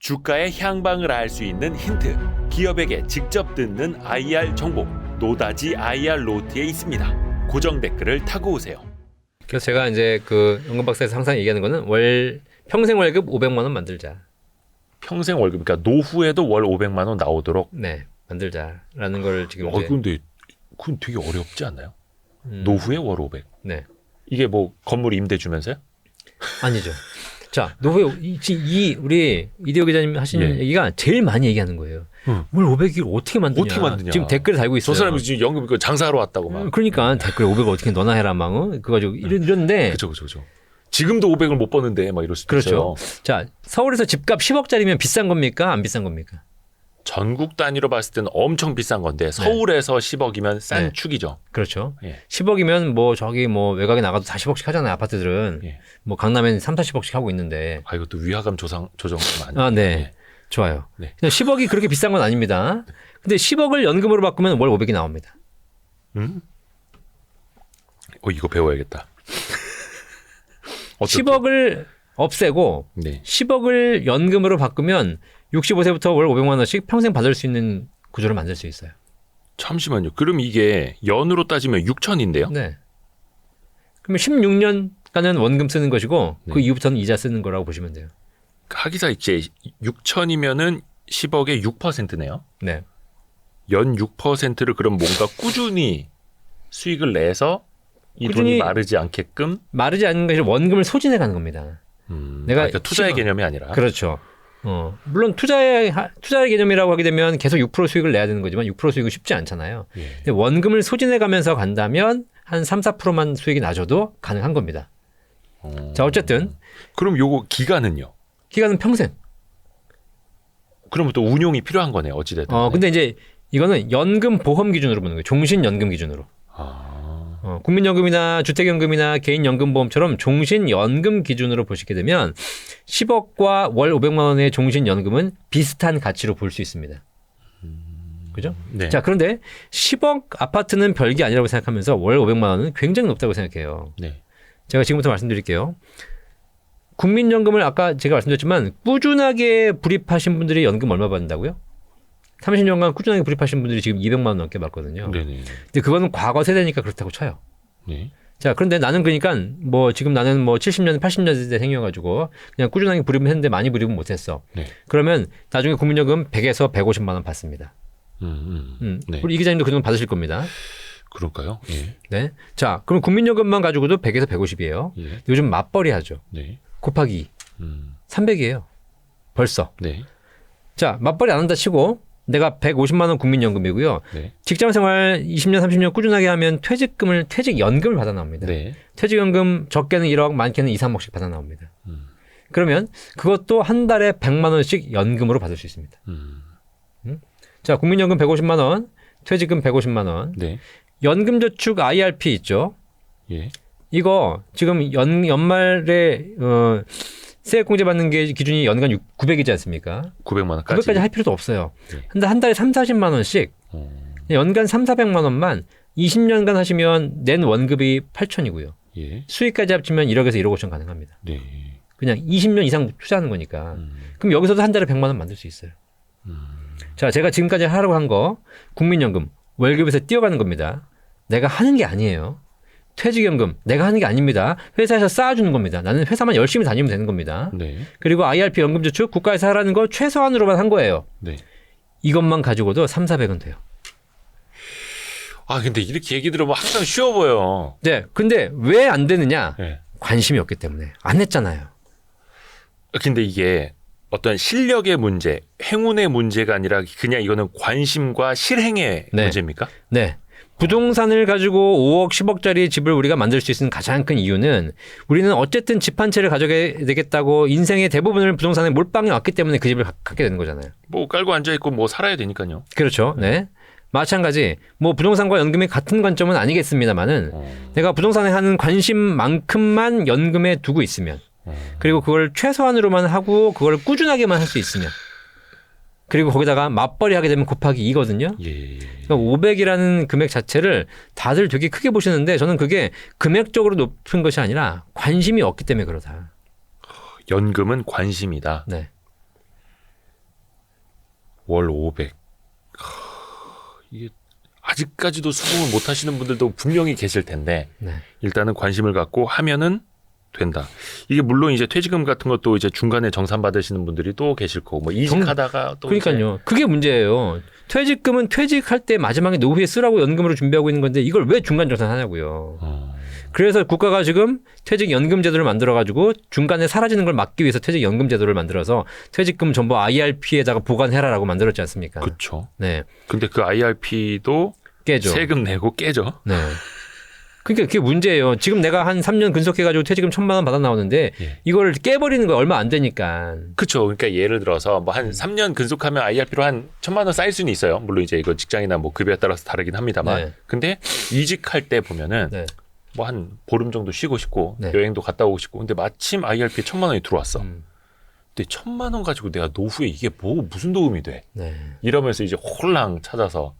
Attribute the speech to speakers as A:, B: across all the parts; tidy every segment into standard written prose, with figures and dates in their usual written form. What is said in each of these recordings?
A: 주가의 향방을 알 수 있는 힌트, 기업에게 직접 듣는 IR 정보, 노다지 IR 노트에 있습니다. 고정 댓글을 타고 오세요.
B: 그래서 제가 이제 그 연금 박사에서 항상 얘기하는 거는 평생 월급 500만 원 만들자.
A: 평생 월급, 그러니까 노후에도 월 500만 원 나오도록.
B: 네, 만들자라는 걸 지금 이제.
A: 근데 그건 되게 어렵지 않나요? 노후에 월 500.
B: 네.
A: 이게 뭐 건물 임대 주면서요?
B: 아니죠. 자, 노후에 우리 이대호 기자님 하시는 얘기가 제일 많이 얘기하는 거예요. 월 500을 어떻게 만드냐.
A: 어떻게 만드냐.
B: 지금 댓글 달고 있어요.
A: 저 사람이 지금 연금 장사하러 왔다고 막.
B: 그러니까 댓글에 500을 어떻게 넣어놔 해라 막. 그거 가지고 이런데.
A: 그렇죠. 지금도 500을 못 버는데 막 이럴 수도 있어요.
B: 자, 서울에서 집값 10억짜리면 비싼 겁니까? 안 비싼 겁니까?
A: 전국 단위로 봤을 때는 엄청 비싼 건데 서울에서 10억이면 싼 축이죠.
B: 그렇죠.
A: 예.
B: 10억이면 뭐 저기 뭐 외곽에 나가도 40억씩 하잖아요. 아파트들은.
A: 예.
B: 뭐 강남엔 3, 40억씩 하고 있는데.
A: 아, 이것도 위화감 조정은 아니에요.
B: 아, 네.
A: 예.
B: 좋아요.
A: 네.
B: 10억이 그렇게 비싼 건 아닙니다. 근데 10억을 연금으로 바꾸면 월 500이 나옵니다.
A: 이거 배워야겠다.
B: 10억을 없애고
A: 네.
B: 10억을 연금으로 바꾸면 65세부터 월 500만 원씩 평생 받을 수 있는 구조를 만들 수 있어요.
A: 잠시만요. 그럼 이게 연으로 따지면 6천인데요?
B: 네. 그러면 16년간은 원금 쓰는 것이고
A: 네.
B: 그 이후부터는 이자 쓰는 거라고 보시면 돼요.
A: 하기사 이제 6천이면은 10억의 6%네요.
B: 네.
A: 연 6%를 그럼 뭔가 꾸준히 수익을 내서 이
B: 꾸준히
A: 돈이 마르지 않게끔
B: 마르지 않는 것이 원금을 소진해 가는 겁니다.
A: 그러니까 투자의 개념이 아니라.
B: 그렇죠. 물론 투자의 개념이라고 하게 되면 계속 6% 수익을 내야 되는 거지만 6% 수익은 쉽지 않잖아요.
A: 예.
B: 근데 원금을 소진해 가면서 간다면 한 3, 4%만 수익이 나줘도 가능한 겁니다. 자, 어쨌든
A: 그럼 요거 기간은요?
B: 기간은 평생.
A: 그러면 또 운용이 필요한 거네요. 어찌됐든.
B: 근데 이제 이거는 연금 보험 기준으로 보는 거예요. 종신연금 기준으로. 국민연금이나 주택연금이나 개인연금보험처럼 종신연금 기준으로 보시게 되면 10억과 월 500만 원의 종신연금은 비슷한 가치로 볼 수 있습니다. 그죠?
A: 네.
B: 자, 그런데 10억 아파트는 별게 아니라고 생각하면서 월 500만 원은 굉장히 높다고 생각해요.
A: 네.
B: 제가 지금부터 말씀드릴게요. 국민연금을 아까 제가 말씀드렸지만 꾸준하게 불입하신 분들이 연금 얼마 받는다고요? 30년간 꾸준하게 불입하신 분들이 지금 200만 원 넘게 받거든요.
A: 네네.
B: 근데 그거는 과거 세대니까 그렇다고 쳐요.
A: 네.
B: 자, 그런데 나는 그러니까 지금 나는 70년, 80년대 생겨가지고 그냥 꾸준하게 불입을 했는데 많이 불입은 못했어.
A: 네.
B: 그러면 나중에 국민연금 100에서 150만 원 받습니다.
A: 네.
B: 우리 이 기자님도 그 정도 받으실 겁니다.
A: 그럴까요? 예.
B: 네. 자, 그럼 국민연금만 가지고도 100에서 150이에요.
A: 예.
B: 요즘 맞벌이 하죠.
A: 네.
B: 곱하기 300이에요. 벌써.
A: 네.
B: 자, 맞벌이 안 한다 치고 내가 150만 원 국민연금이고요.
A: 네.
B: 직장생활 20년, 30년 꾸준하게 하면 퇴직연금을 받아 나옵니다.
A: 네.
B: 퇴직연금 적게는 1억, 많게는 2, 3억씩 받아 나옵니다. 그러면 그것도 한 달에 100만 원씩 연금으로 받을 수 있습니다. 자, 국민연금 150만 원, 퇴직금 150만 원,
A: 네.
B: 연금저축 IRP 있죠.
A: 예.
B: 이거 지금 연말에 세액공제 받는 게 기준이 연간 900이지 않습니까?
A: 900만 원까지.
B: 900까지 할 필요도 없어요.
A: 네.
B: 근데 한 달에 3, 40만 원씩 연간 3, 400만 원만 20년간 하시면 낸 원급이 8천이고요.
A: 예.
B: 수익까지 합치면 1억에서 1억 5천 가능합니다.
A: 네.
B: 그냥 20년 이상 투자하는 거니까. 그럼 여기서도 한 달에 100만 원 만들 수 있어요. 자, 제가 지금까지 하라고 한 거 국민연금 월급에서 띄어가는 겁니다. 내가 하는 게 아니에요. 퇴직연금 내가 하는 게 아닙니다. 회사에서 쌓아주는 겁니다. 나는 회사만 열심히 다니면 되는 겁니다.
A: 네.
B: 그리고 IRP 연금저축 국가에서 하라는 거 최소한으로만 한 거예요.
A: 네.
B: 이것만 가지고도 3, 400은 돼요.
A: 근데 이렇게 얘기 들으면 항상 쉬워 보여.
B: 네. 근데 왜 안 되느냐?
A: 네.
B: 관심이 없기 때문에. 안 했잖아요.
A: 근데 이게 어떤 실력의 문제, 행운의 문제가 아니라 그냥 이거는 관심과 실행의
B: 네.
A: 문제입니까?
B: 네. 부동산을 가지고 5억, 10억짜리 집을 우리가 만들 수 있는 가장 큰 이유는 우리는 어쨌든 집 한 채를 가져야 되겠다고 인생의 대부분을 부동산에 몰빵해 왔기 때문에 그 집을 갖게 되는 거잖아요.
A: 뭐 깔고 앉아 있고 뭐 살아야 되니까요.
B: 그렇죠. 네. 마찬가지 부동산과 연금이 같은 관점은 아니겠습니다만은 내가 부동산에 하는 관심만큼만 연금에 두고 있으면 그리고 그걸 최소한으로만 하고 그걸 꾸준하게만 할 수 있으면 그리고 거기다가 맞벌이 하게 되면 곱하기 2거든요.
A: 예.
B: 그러니까 500이라는 금액 자체를 다들 되게 크게 보시는데 저는 그게 금액적으로 높은 것이 아니라 관심이 없기 때문에 그러다.
A: 연금은 관심이다.
B: 네.
A: 월 500. 이게 아직까지도 수긍을 못 하시는 분들도 분명히 계실 텐데
B: 네.
A: 일단은 관심을 갖고 하면은 된다. 이게 물론 이제 퇴직금 같은 것도 이제 중간에 정산 받으시는 분들이 또 계실 거고 뭐 이직하다가 또
B: 그러니까요. 그게 문제예요. 퇴직금은 퇴직할 때 마지막에 노후에 쓰라고 연금으로 준비하고 있는 건데 이걸 왜 중간 정산하냐고요. 그래서 국가가 지금 퇴직연금 제도를 만들어가지고 중간에 사라지는 걸 막기 위해서 퇴직연금 제도를 만들어서 퇴직금 전부 IRP에다가 보관해라라고 만들었지 않습니까?
A: 그렇죠.
B: 네.
A: 근데 그 IRP도
B: 깨져.
A: 세금 내고 깨져.
B: 네. 그러니까 그게 문제예요. 지금 내가 한 3년 근속해가지고 퇴직금 1,000만 원 받아 나오는데
A: 예.
B: 이걸 깨버리는 거 얼마 안 되니까.
A: 그렇죠. 그러니까 예를 들어서 뭐 한 3년 근속하면 IRP로 한 1,000만 원 쌓일 수는 있어요. 물론 이제 이거 직장이나 뭐 급여에 따라서 다르긴 합니다만.
B: 네.
A: 근데 이직할 때 보면은
B: 네.
A: 뭐 한 보름 정도 쉬고 싶고
B: 네.
A: 여행도 갔다 오고 싶고 근데 마침 IRP에 1,000만 원이 들어왔어. 근데 1,000만 원 가지고 내가 노후에 이게 뭐 무슨 도움이 돼?
B: 네.
A: 이러면서 이제 홀랑 찾아서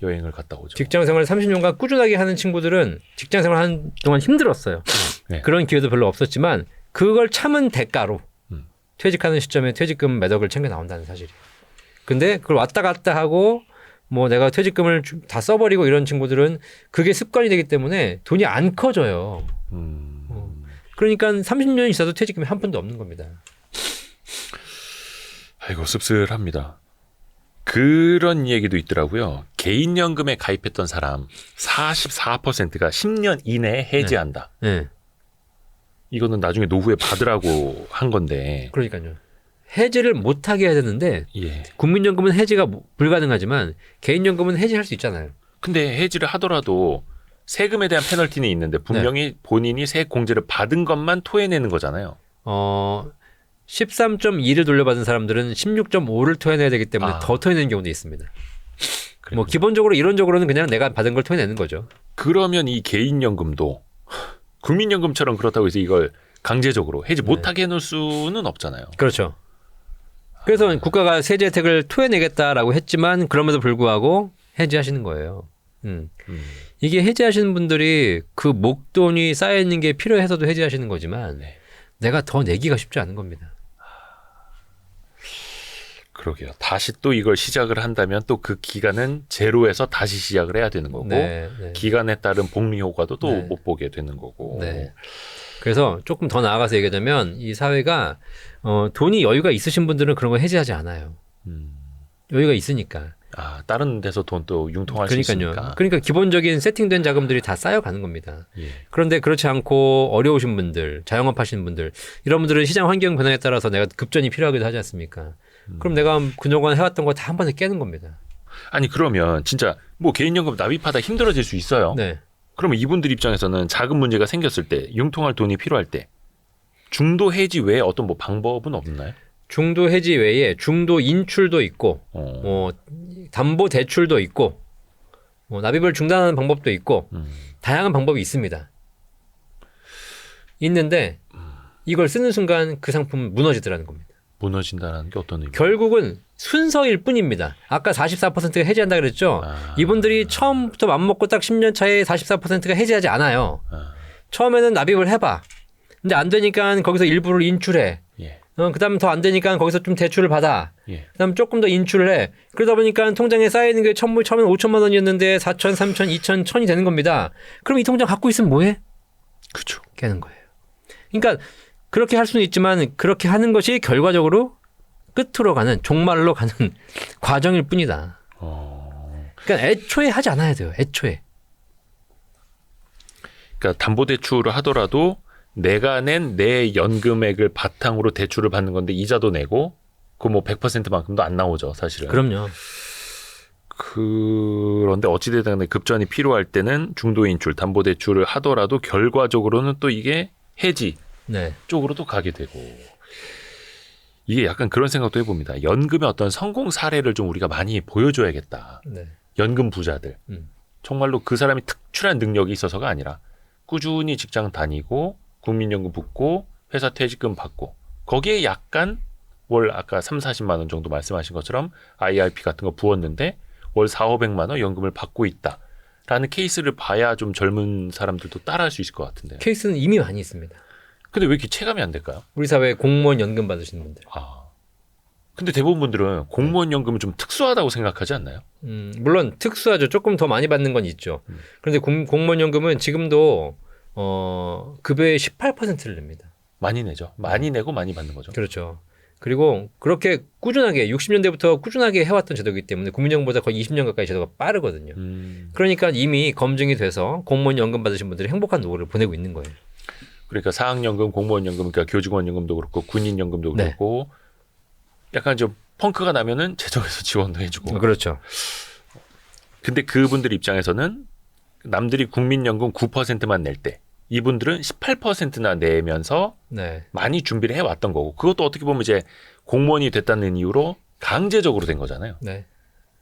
A: 여행을 갔다 오죠.
B: 직장 생활 30년간 꾸준하게 하는 친구들은 직장 생활 하는 동안 힘들었어요.
A: 네.
B: 그런 기회도 별로 없었지만 그걸 참은 대가로 퇴직하는 시점에 퇴직금 몇 억을 챙겨 나온다는 사실이에요. 근데 그걸 왔다 갔다 하고 뭐 내가 퇴직금을 다 써버리고 이런 친구들은 그게 습관이 되기 때문에 돈이 안 커져요. 그러니까 30년이 있어도 퇴직금이 한 푼도 없는 겁니다.
A: 아이고 씁쓸합니다. 그런 얘기도 있더라고요. 개인연금에 가입했던 사람 44%가 10년 이내에 해지한다.
B: 네.
A: 이거는 나중에 노후에 받으라고 한 건데.
B: 그러니까요. 해지를 못하게 해야 되는데
A: 예.
B: 국민연금은 해지가 불가능하지만 개인연금은 해지할 수 있잖아요.
A: 근데 해지를 하더라도 세금에 대한 페널티는 있는데 분명히 본인이 세액 공제를 받은 것만 토해내는 거잖아요.
B: 13.2를 돌려받은 사람들은 16.5를 토해내야 되기 때문에 더 토해내는 경우도 있습니다. 뭐 기본적으로 이론적으로는 그냥 내가 받은 걸 토해내는 거죠.
A: 그러면 이 개인연금도 국민연금처럼 그렇다고 해서 이걸 강제적으로 해지 못하게 해놓을 수는 없잖아요.
B: 그렇죠. 그래서 국가가 세제 혜택을 토해내겠다라고 했지만 그럼에도 불구하고 해지하시는 거예요. 이게 해지하시는 분들이 그 목돈이 쌓여있는 게 필요해서도 해지하시는 거지만 내가 더 내기가 쉽지 않은 겁니다.
A: 그러게요. 다시 또 이걸 시작을 한다면 또 그 기간은 제로에서 다시 시작을 해야 되는 거고 기간에 따른 복리 효과도 또 못 보게 되는 거고.
B: 네. 그래서 조금 더 나아가서 얘기하자면 이 사회가 돈이 여유가 있으신 분들은 그런 거 해지하지 않아요. 여유가 있으니까.
A: 다른 데서 돈 또 융통할 수 있으니까.
B: 그러니까 기본적인 세팅된 자금들이 다 쌓여가는 겁니다.
A: 예.
B: 그런데 그렇지 않고 어려우신 분들, 자영업 하시는 분들 이런 분들은 시장 환경 변화에 따라서 내가 급전이 필요하기도 하지 않습니까? 그럼 내가 그동안 해왔던 거 다 한 번에 깨는 겁니다.
A: 아니 그러면 진짜 뭐 개인연금 납입하다 힘들어질 수 있어요.
B: 네.
A: 그러면 이분들 입장에서는 자금 문제가 생겼을 때 융통할 돈이 필요할 때 중도 해지 외에 어떤 뭐 방법은 없나요?
B: 중도 해지 외에 중도 인출도 있고 담보 대출도 있고 납입을 중단하는 방법도 있고 다양한 방법이 있습니다. 있는데 이걸 쓰는 순간 그 상품은 무너지더라는 겁니다.
A: 무너진다는 게 어떤 의미?
B: 결국은 순서일 뿐입니다. 아까 44%가 해지한다 그랬죠. 이분들이 처음부터 맘먹고 딱 10년 차에 44%가 해지하지 않아요. 처음에는 납입을 해봐. 근데 안 되니까 거기서 일부를 인출해.
A: 예.
B: 그다음 더 안 되니까 거기서 좀 대출을 받아.
A: 예.
B: 그다음 조금 더 인출을 해. 그러다 보니까 통장에 쌓이는 게 처음엔 5천만 원이었는데 4천, 3천, 2천, 1,000이 되는 겁니다. 그럼 이 통장 갖고 있으면 뭐해?
A: 그렇죠.
B: 깨는 거예요. 그러니까 그렇게 할 수는 있지만 그렇게 하는 것이 결과적으로 끝으로 가는 종말로 가는 과정일 뿐이다. 그러니까 애초에 하지 않아야 돼요. 애초에.
A: 그러니까 담보대출을 하더라도 내가 낸 내 연금액을 바탕으로 대출을 받는 건데 이자도 내고 그 뭐 100%만큼도 안 나오죠, 사실은.
B: 그럼요.
A: 그런데 어찌되든 급전이 필요할 때는 중도 인출, 담보대출을 하더라도 결과적으로는 또 이게 해지 쪽으로도 가게 되고 이게 약간 그런 생각도 해봅니다. 연금의 어떤 성공 사례를 좀 우리가 많이 보여줘야겠다. 연금 부자들. 정말로 그 사람이 특출한 능력이 있어서가 아니라 꾸준히 직장 다니고 국민연금 붙고 회사 퇴직금 받고 거기에 약간 월 아까 3, 40만 원 정도 말씀하신 것처럼 IRP 같은 거 부었는데 월 4, 500만 원 연금을 받고 있다라는 케이스를 봐야 좀 젊은 사람들도 따라할 수 있을 것 같은데요.
B: 케이스는 이미 많이 있습니다.
A: 근데 왜 이렇게 체감이 안 될까요?
B: 우리 사회 공무원 연금 받으시는 분들.
A: 근데 대부분 분들은 공무원 연금은 좀 특수하다고 생각하지 않나요?
B: 물론 특수하죠. 조금 더 많이 받는 건 있죠. 그런데 공무원 연금은 지금도 급여의 18%를 냅니다.
A: 많이 내죠. 많이 내고 많이 받는 거죠.
B: 그렇죠. 그리고 그렇게 꾸준하게 60년대부터 꾸준하게 해왔던 제도이기 때문에 국민연금보다 거의 20년 가까이 제도가 빠르거든요. 그러니까 이미 검증이 돼서 공무원 연금 받으신 분들이 행복한 노후를 보내고 있는 거예요.
A: 그러니까 사학연금, 공무원연금, 그러니까 교직원연금도 그렇고 군인연금도
B: 네.
A: 그렇고 약간 좀 펑크가 나면은 재정에서 지원도 해주고.
B: 그렇죠.
A: 근데 그분들 입장에서는 남들이 국민연금 9%만 낼 때 이분들은 18%나 내면서
B: 네.
A: 많이 준비를 해왔던 거고 그것도 어떻게 보면 이제 공무원이 됐다는 이유로 강제적으로 된 거잖아요.
B: 네.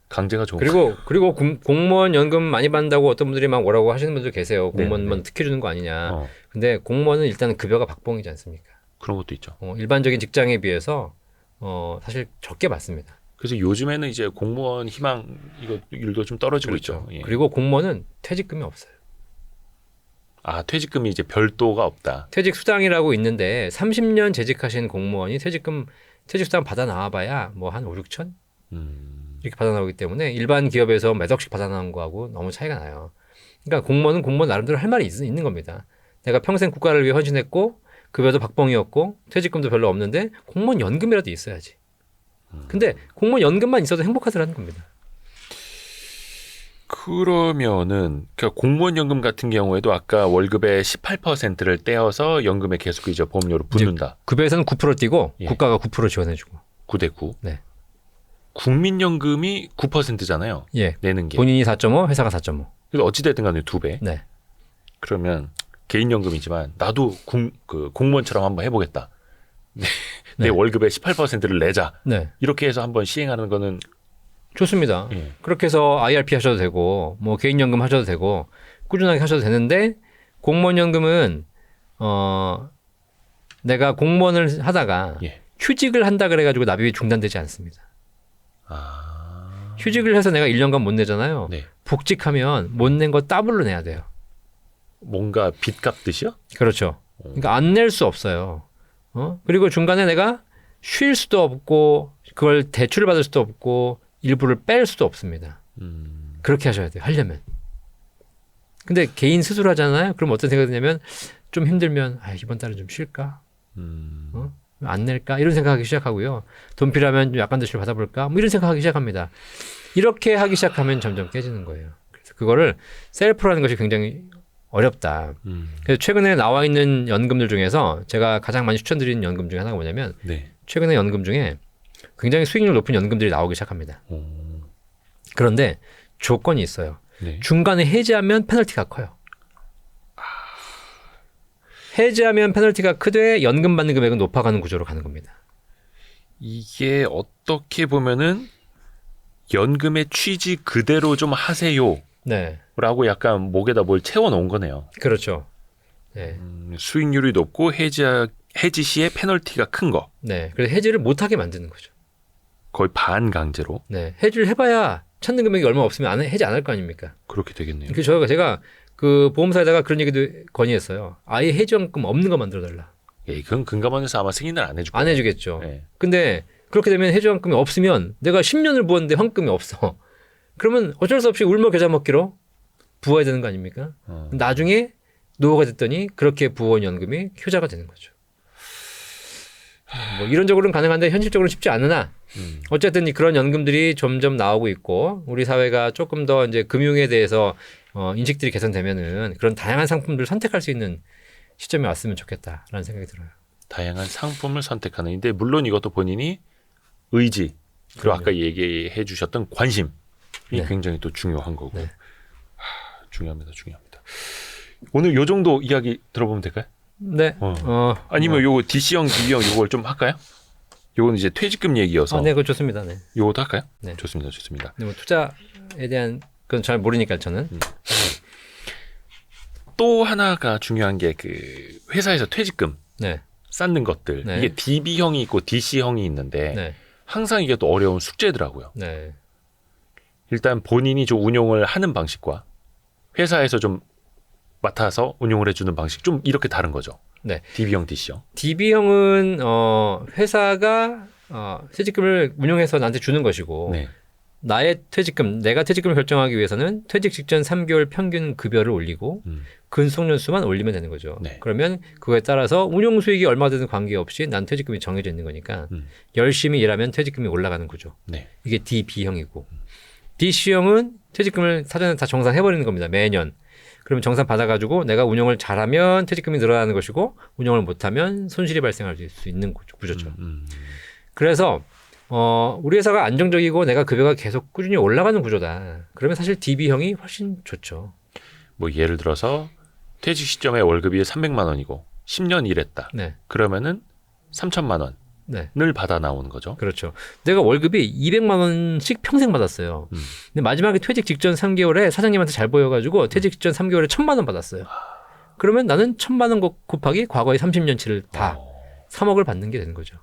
A: 강제가 좋은
B: 그리고 공무원 연금 많이 받는다고 어떤 분들이 막 뭐라고 하시는 분들 계세요. 공무원만
A: 네.
B: 특혜 주는 거 아니냐. 근데 공무원은 일단 급여가 박봉이지 않습니까?
A: 그런 것도 있죠.
B: 일반적인 직장에 비해서 사실 적게 받습니다.
A: 그래서 요즘에는 이제 공무원 희망 이거 일도 좀 떨어지고
B: 그렇죠.
A: 있죠. 예.
B: 그리고 공무원은 퇴직금이 없어요.
A: 아, 퇴직금이 이제 별도가 없다.
B: 퇴직 수당이라고 있는데 30년 재직하신 공무원이 퇴직 수당 받아 나와봐야 뭐 한 5, 6천 이렇게 받아 나오기 때문에 일반 기업에서 몇 억씩 받아 나온 거하고 너무 차이가 나요. 그러니까 공무원은 공무원 나름대로 할 말이 있는 겁니다. 내가 평생 국가를 위해 헌신했고 급여도 박봉이었고 퇴직금도 별로 없는데 공무원 연금이라도 있어야지. 근데 공무원 연금만 있어도 행복하더라는 겁니다.
A: 그러면은 그러니까 공무원 연금 같은 경우에도 아까 월급의 18%를 떼어서 연금에 계속 이제 보험료로 붓는다.
B: 급여에서는 9% 띄고
A: 예.
B: 국가가 9% 지원해주고.
A: 9대 9.
B: 네.
A: 국민연금이 9%잖아요.
B: 예.
A: 내는 게.
B: 본인이 4.5, 회사가 4.5.
A: 그래서 어찌됐든 간에 2배.
B: 네.
A: 그러면 개인연금이지만 나도 공무원처럼 한번 해보겠다. 내 월급의 18%를 내자.
B: 네.
A: 이렇게 해서 한번 시행하는 거는
B: 좋습니다.
A: 예.
B: 그렇게 해서 IRP 하셔도 되고 뭐 개인연금 하셔도 되고 꾸준하게 하셔도 되는데 공무원연금은 내가 공무원을 하다가
A: 예.
B: 휴직을 한다 그래가지고 납입이 중단되지 않습니다.
A: 아.
B: 휴직을 해서 내가 1년간 못 내잖아요.
A: 네.
B: 복직하면 못 낸 거 더블로 내야 돼요.
A: 뭔가 빚 갚듯이요?
B: 그렇죠. 그러니까 안 낼 수 없어요. 그리고 중간에 내가 쉴 수도 없고 그걸 대출을 받을 수도 없고 일부를 뺄 수도 없습니다. 그렇게 하셔야 돼요. 하려면. 근데 개인 스스로 하잖아요. 그럼 어떤 생각이 드냐면 좀 힘들면 이번 달은 좀 쉴까? 안 낼까? 이런 생각하기 시작하고요. 돈 필요하면 약간 더 실 받아볼까? 뭐 이런 생각하기 시작합니다. 이렇게 하기 시작하면 점점 깨지는 거예요. 그래서 그거를 셀프라는 것이 굉장히 어렵다. 그래서 최근에 나와 있는 연금들 중에서 제가 가장 많이 추천드리는 연금 중에 하나가 뭐냐면
A: 네.
B: 최근에 연금 중에 굉장히 수익률 높은 연금들이 나오기 시작합니다. 그런데 조건이 있어요.
A: 네.
B: 중간에 해지하면 페널티가 커요. 해지하면 페널티가 크되 연금 받는 금액은 높아가는 구조로 가는 겁니다.
A: 이게 어떻게 보면은 연금의 취지 그대로 좀 하세요.
B: 네.
A: 라고 약간 목에다 뭘 채워놓은 거네요.
B: 그렇죠. 네.
A: 수익률이 높고 해지 시에 페널티가 큰 거.
B: 네. 그래서 해지를 못하게 만드는 거죠.
A: 거의 반강제로.
B: 네. 해지를 해봐야 찾는 금액이 얼마 없으면 해지 안 할 거 아닙니까?
A: 그렇게 되겠네요.
B: 그래서 제가 그 보험사에다가 그런 얘기도 건의했어요. 아예 해지원금 없는 거 만들어달라.
A: 예, 그건 금감원에서 아마 승인을 안 해줄 거예요.
B: 안 해주겠죠.
A: 네.
B: 근데 그렇게 되면 해지원금이 없으면 내가 10년을 부었는데 환급금이 없어. 그러면 어쩔 수 없이 울며 겨자 먹기로 부어야 되는 거 아닙니까? 나중에 노후가 됐더니 그렇게 부어온 연금이 효자가 되는 거죠. 뭐 이론적으로는 가능한데 현실적으로는 쉽지 않으나 어쨌든 그런 연금들이 점점 나오고 있고 우리 사회가 조금 더 이제 금융에 대해서 인식들이 개선되면은 그런 다양한 상품들을 선택할 수 있는 시점이 왔으면 좋겠다라는 생각이 들어요.
A: 다양한 상품을 선택하는데 물론 이것도 본인이 의지 그리고
B: 그럼요.
A: 아까 얘기해 주셨던 관심이
B: 네.
A: 굉장히 또 중요한 거고.
B: 네.
A: 중요합니다. 오늘 요 정도 이야기 들어보면 될까요?
B: 네.
A: 아니면 요거 DC형, DB형 요걸 좀 할까요? 요거는 이제 퇴직금 얘기여서
B: 네, 그거 좋습니다. 네.
A: 요것도 할까요?
B: 네.
A: 좋습니다.
B: 뭐 투자에 대한 그건 잘 모르니까 저는.
A: 또 하나가 중요한 게 그 회사에서 퇴직금
B: 네.
A: 쌓는 것들
B: 네.
A: 이게 DB형이 있고 DC형이 있는데
B: 네.
A: 항상 이게 또 어려운 숙제더라고요.
B: 네.
A: 일단 본인이 좀 운용을 하는 방식과 회사에서 좀 맡아서 운용을 해주는 방식 좀 이렇게 다른 거죠.
B: 네.
A: DB형, DC형.
B: DB형은 회사가 퇴직금을 운용해서 나한테 주는 것이고
A: 네.
B: 나의 퇴직금, 내가 퇴직금을 결정하기 위해서는 퇴직 직전 3개월 평균 급여를 올리고 근속연수만 올리면 되는 거죠.
A: 네.
B: 그러면 그거에 따라서 운용 수익이 얼마 되든 관계없이 난 퇴직금이 정해져 있는 거니까 열심히 일하면 퇴직금이 올라가는 거죠.
A: 네.
B: 이게 DB형이고 DC형은 퇴직금을 사전에 다 정산해버리는 겁니다. 매년. 그러면 정산 받아가지고 내가 운용을 잘하면 퇴직금이 늘어나는 것이고 운용을 못하면 손실이 발생할 수 있는 구조죠. 그래서 우리 회사가 안정적이고 내가 급여가 계속 꾸준히 올라가는 구조다. 그러면 사실 DB형이 훨씬 좋죠.
A: 뭐 예를 들어서 퇴직 시점에 월급이 300만 원이고 10년 일했다.
B: 네.
A: 그러면은 3천만 원을
B: 네.
A: 받아 나오는 거죠.
B: 그렇죠. 내가 월급이 200만 원씩 평생 받았어요. 근데 마지막에 퇴직 직전 3개월에 사장님한테 잘 보여가지고 퇴직 직전 3개월에 1,000만 원 받았어요. 그러면 나는 1,000만 원 곱하기 과거의 30년치를 다 3억을 받는 게 되는 거죠.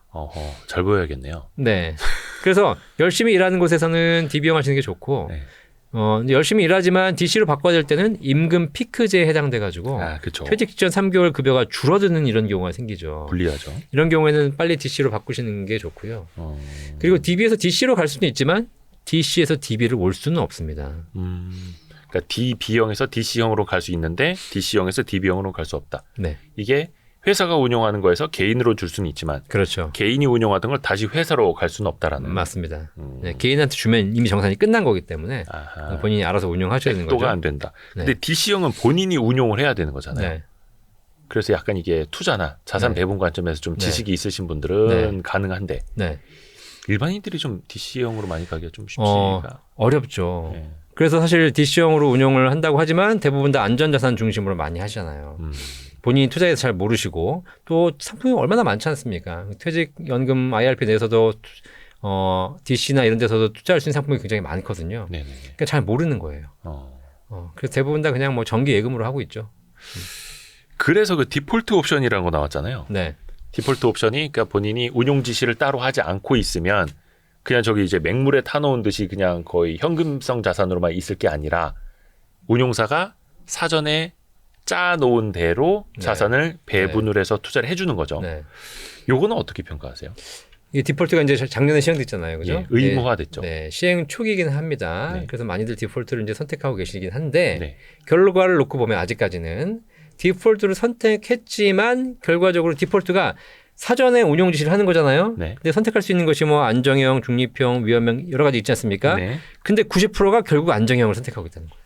A: 잘 보여야겠네요.
B: 네. 그래서 열심히 일하는 곳에서는 DB형 하시는 게 좋고,
A: 네.
B: 열심히 일하지만 DC로 바꿔야 될 때는 임금 피크제에 해당돼가지고,
A: 그렇죠.
B: 퇴직 직전 3개월 급여가 줄어드는 이런 경우가 생기죠.
A: 불리하죠.
B: 이런 경우에는 빨리 DC로 바꾸시는 게 좋고요. 그리고 DB에서 DC로 갈 수는 있지만, DC에서 DB를 올 수는 없습니다.
A: 그러니까 DB형에서 DC형으로 갈 수 있는데 DC형에서 DB형으로 갈 수 없다.
B: 네.
A: 이게 회사가 운영하는 거에서 개인으로 줄 수는 있지만
B: 그렇죠.
A: 개인이 운영하던 걸 다시 회사로 갈 수는 없다라는.
B: 맞습니다. 네, 개인한테 주면 이미 정산이 끝난 거기 때문에 본인이 알아서 운영하셔야 되는 거죠.
A: 백도가 안 된다.
B: 네.
A: 근데 DC형은 본인이 운용을 해야 되는 거잖아요.
B: 네.
A: 그래서 약간 이게 투자나 자산
B: 네.
A: 배분 관점에서 좀
B: 네.
A: 지식이 있으신 분들은
B: 네.
A: 가능한데
B: 네.
A: 일반인들이 좀 DC형으로 많이 가기가 좀 쉽지가
B: 어렵죠.
A: 네.
B: 그래서 사실 DC형으로 운용을 한다고 하지만 대부분 다 안전자산 중심으로 많이 하시잖아요. 본인이 투자해서 잘 모르시고 또 상품이 얼마나 많지 않습니까? 퇴직연금 IRP 내에서도 DC나 이런 데서도 투자할 수 있는 상품이 굉장히 많거든요.
A: 네네.
B: 그러니까 잘 모르는 거예요. 그래서 대부분 다 그냥 뭐 정기 예금으로 하고 있죠.
A: 그래서 그 디폴트 옵션이라는 거 나왔잖아요.
B: 네.
A: 디폴트 옵션이 그러니까 본인이 운용 지시를 따로 하지 않고 있으면 그냥 저기 이제 맹물에 타놓은 듯이 그냥 거의 현금성 자산으로만 있을 게 아니라 운용사가 사전에 짜놓은 대로
B: 네.
A: 자산을 배분을 해서 투자를 해주는 거죠.
B: 네.
A: 요거는 어떻게 평가하세요?
B: 이 디폴트가 이제 작년에 시행됐잖아요. 그죠?
A: 예, 의무화됐죠.
B: 네, 시행 초기이긴 합니다.
A: 네.
B: 그래서 많이들 디폴트를 이제 선택하고 계시긴 한데
A: 네.
B: 결과를 놓고 보면 아직까지는 디폴트를 선택했지만 결과적으로 디폴트가 사전에 운용 지시를 하는 거잖아요.
A: 네.
B: 근데 선택할 수 있는 것이 뭐 안정형, 중립형, 위험형 여러 가지 있지 않습니까?
A: 네.
B: 근데 90%가 결국 안정형을 선택하고 있다는 거예요.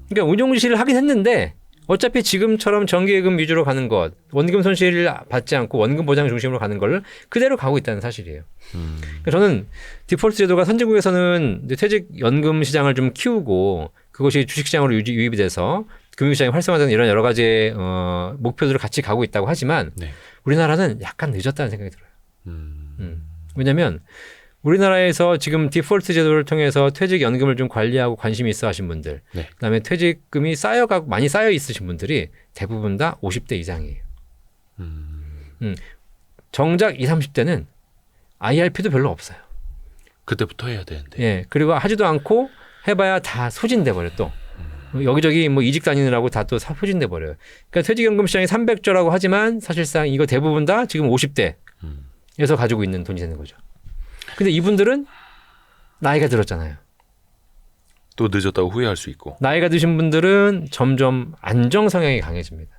B: 그러니까 운용 지시를 하긴 했는데 어차피 지금처럼 정기예금 위주로 가는 것, 원금 손실을 받지 않고 원금 보장 중심으로 가는 걸 그대로 가고 있다는 사실이에요. 그러니까 저는 디폴트 제도가 선진국에서는 퇴직연금 시장을 좀 키우고 그것이 주식시장으로 유입이 돼서 금융시장이 활성화되는 이런 여러 가지의 목표들을 같이 가고 있다고 하지만
A: 네. 우리나라는
B: 약간 늦었다는 생각이 들어요. 왜냐하면 우리나라에서 지금 디폴트 제도를 통해서 퇴직연금을 좀 관리하고 관심이 있어 하신 분들,
A: 네.
B: 그다음에 퇴직금이 쌓여가고 많이 쌓여 있으신 분들이 대부분 다 50대 이상이에요. 정작 20, 30대는 IRP도 별로 없어요.
A: 그때부터 해야 되는데.
B: 예, 그리고 하지도 않고 해봐야 다 소진돼 버려 또. 여기저기 뭐 이직 다니느라고 다 또 소진돼 버려요. 그러니까 퇴직연금 시장이 300조라고 하지만 사실상 이거 대부분 다 지금 50대에서 가지고 있는 돈이 되는 거죠. 근데 이분들은 나이가 들었잖아요.
A: 또 늦었다고 후회할 수 있고.
B: 나이가 드신 분들은 점점 안정 성향이 강해집니다.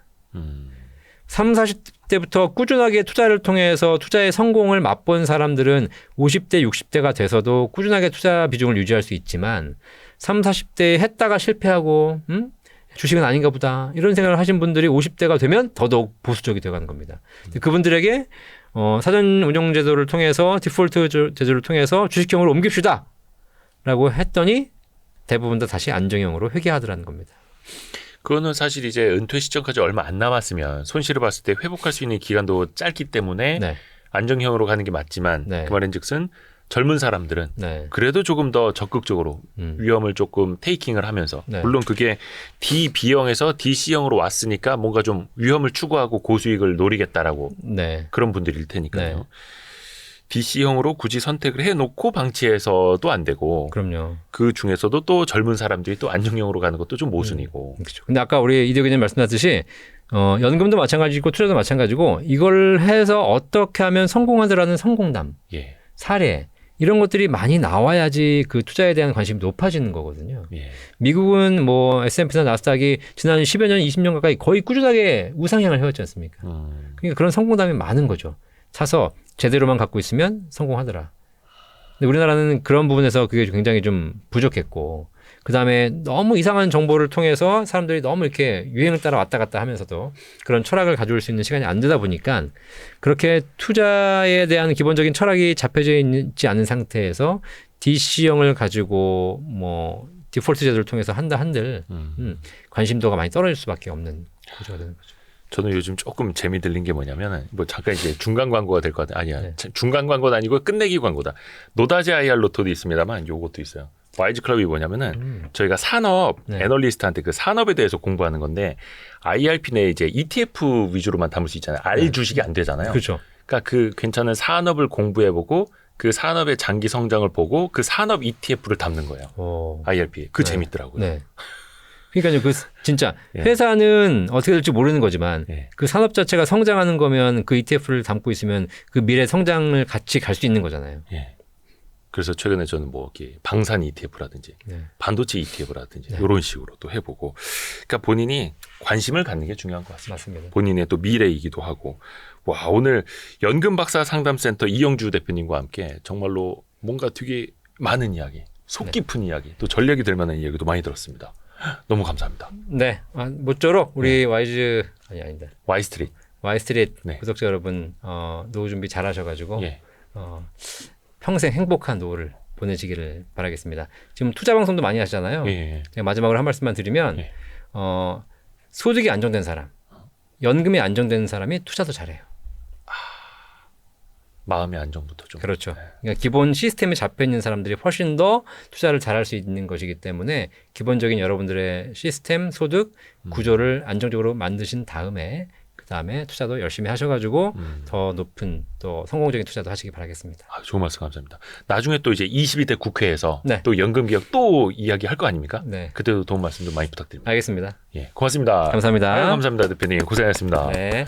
B: 30, 40대부터 꾸준하게 투자를 통해서 투자의 성공을 맛본 사람들은 50대, 60대가 돼서도 꾸준하게 투자 비중을 유지할 수 있지만 30, 40대에 했다가 실패하고 주식은 아닌가 보다 이런 생각을 하신 분들이 50대가 되면 더더욱 보수적이 되어가는 겁니다. 그분들에게 사전 운용 제도를 통해서 디폴트 제도를 통해서 주식형으로 옮깁시다 라고 했더니 대부분 다 다시 안정형으로 회귀하더라는 겁니다.
A: 그거는 사실 이제 은퇴 시점까지 얼마 안 남았으면 손실을 봤을 때 회복할 수 있는 기간도 짧기 때문에
B: 네.
A: 안정형으로 가는 게 맞지만
B: 네.
A: 그 말인즉슨 젊은 사람들은
B: 네.
A: 그래도 조금 더 적극적으로 위험을 조금 테이킹을 하면서
B: 네.
A: 물론 그게 DB형에서 DC형으로 왔으니까 뭔가 좀 위험을 추구하고 고수익을 노리겠다라고
B: 네.
A: 그런 분들일 테니까요.
B: 네.
A: DC형으로 굳이 선택을 해놓고 방치해서도 안 되고
B: 그럼요.
A: 그 중에서도 또 젊은 사람들이 또 안정형으로 가는 것도 좀 모순이고.
B: 그렇죠. 근데 아까 우리 이대호 기자님 말씀하셨듯이 연금도 마찬가지고 투자도 마찬가지고 이걸 해서 어떻게 하면 성공하더라는 성공담,
A: 예.
B: 사례 이런 것들이 많이 나와야지 그 투자에 대한 관심이 높아지는 거거든요.
A: 예.
B: 미국은 뭐 S&P나 나스닥이 지난 10여 년, 20년 가까이 거의 꾸준하게 우상향을 해왔지 않습니까? 그러니까 그런 성공담이 많은 거죠. 사서 제대로만 갖고 있으면 성공하더라. 근데 우리나라는 그런 부분에서 그게 굉장히 좀 부족했고, 그 다음에 너무 이상한 정보를 통해서 사람들이 너무 이렇게 유행을 따라 왔다 갔다 하면서도 그런 철학을 가져올 수 있는 시간이 안 되다 보니까 그렇게 투자에 대한 기본적인 철학이 잡혀져 있지 않은 상태에서 DC형을 가지고 뭐 디폴트 제도를 통해서 한다 한들 관심도가 많이 떨어질 수밖에 없는 구조가 되는 거죠.
A: 저는 요즘 조금 재미 들린 게 뭐냐면은 뭐 잠깐 이제 중간 광고가 될 것 같아요. 아니야. 네. 중간 광고는 아니고 끝내기 광고다. 노다지 IR 로또도 있습니다만 요것도 있어요. 와이즈 클럽이 뭐냐면은 저희가 산업 애널리스트한테 그 산업에 대해서 공부하는 건데 IRP 내에 이제 ETF 위주로만 담을 수 있잖아요. R 주식이 안 되잖아요.
B: 그렇죠.
A: 그러니까 그 괜찮은 산업을 공부해보고 그 산업의 장기 성장을 보고 그 산업 ETF를 담는 거예요. IRP. 그 재밌더라고요.
B: 네. 그러니까요, 진짜 회사는 어떻게 될지 모르는 거지만 그 산업 자체가 성장하는 거면 그 ETF를 담고 있으면 그 미래 성장을 같이 갈 수 있는 거잖아요.
A: 그래서 최근에 저는 뭐 이렇게 방산 ETF라든지 반도체 ETF라든지 이런 식으로 또 해보고, 그러니까 본인이 관심을 갖는 게 중요한 것 같습니다.
B: 맞습니다.
A: 본인의 또 미래이기도 하고. 와, 오늘 연금 박사 상담센터 이영주 대표님과 함께 정말로 뭔가 되게 많은 이야기, 속 깊은 이야기, 또 전략이 될 만한 이야기도 많이 들었습니다. 너무 감사합니다.
B: 네, 모쪼록 우리 와이즈 아니다. 와이스트릿 구독자 여러분 노후 준비 잘하셔가지고 평생 행복한 노후를 보내시기를 바라겠습니다. 지금 투자 방송도 많이 하시잖아요. 제가 마지막으로 한 말씀만 드리면 소득이 안정된 사람, 연금이 안정된 사람이 투자도 잘해요.
A: 마음의 안정부터 좀.
B: 그렇죠. 그러니까 기본 시스템에 잡혀 있는 사람들이 훨씬 더 투자를 잘할 수 있는 것이기 때문에 기본적인 여러분들의 시스템, 소득, 구조를 안정적으로 만드신 다음에 그 다음에 투자도 열심히 하셔가지고 더 높은 또 성공적인 투자도 하시기 바라겠습니다.
A: 좋은 말씀 감사합니다. 나중에 또 이제 22대 국회에서 또 연금개혁 또 이야기할 거 아닙니까? 그때도 도움 말씀도 많이 부탁드립니다.
B: 알겠습니다.
A: 고맙습니다.
B: 감사합니다.
A: 감사합니다. 대표님 고생하셨습니다.
B: 네.